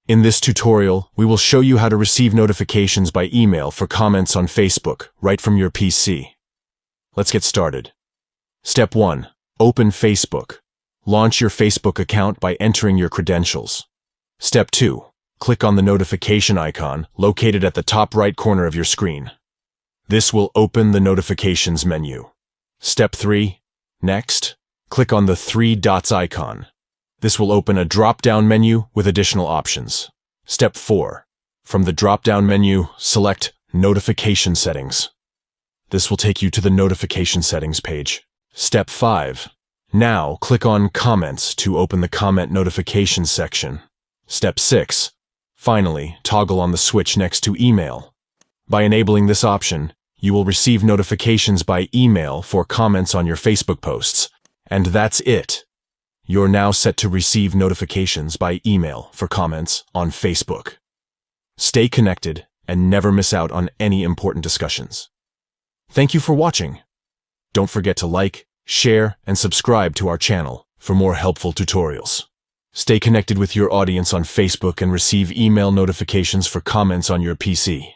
In this tutorial, we will show you how to receive notifications by email for comments on Facebook right from your PC. Let's get started. Step 1. Open Facebook. Launch your Facebook account by entering your credentials. Step 2. Click on the notification icon located at the top right corner of your screen. This will open the notifications menu. Step 3. Next, click on the 3 dots icon. This will open a drop-down menu with additional options. Step 4. From the drop-down menu, select Notification Settings. This will take you to the Notification Settings page. Step 5. Now, click on Comments to open the Comment Notifications section. Step 6. Finally, toggle on the switch next to Email. By enabling this option, you will receive notifications by email for comments on your Facebook posts. And that's it. You're now set to receive notifications by email for comments on Facebook. Stay connected and never miss out on any important discussions. Thank you for watching. Don't forget to like, share, and subscribe to our channel for more helpful tutorials. Stay connected with your audience on Facebook and receive email notifications for comments on your PC.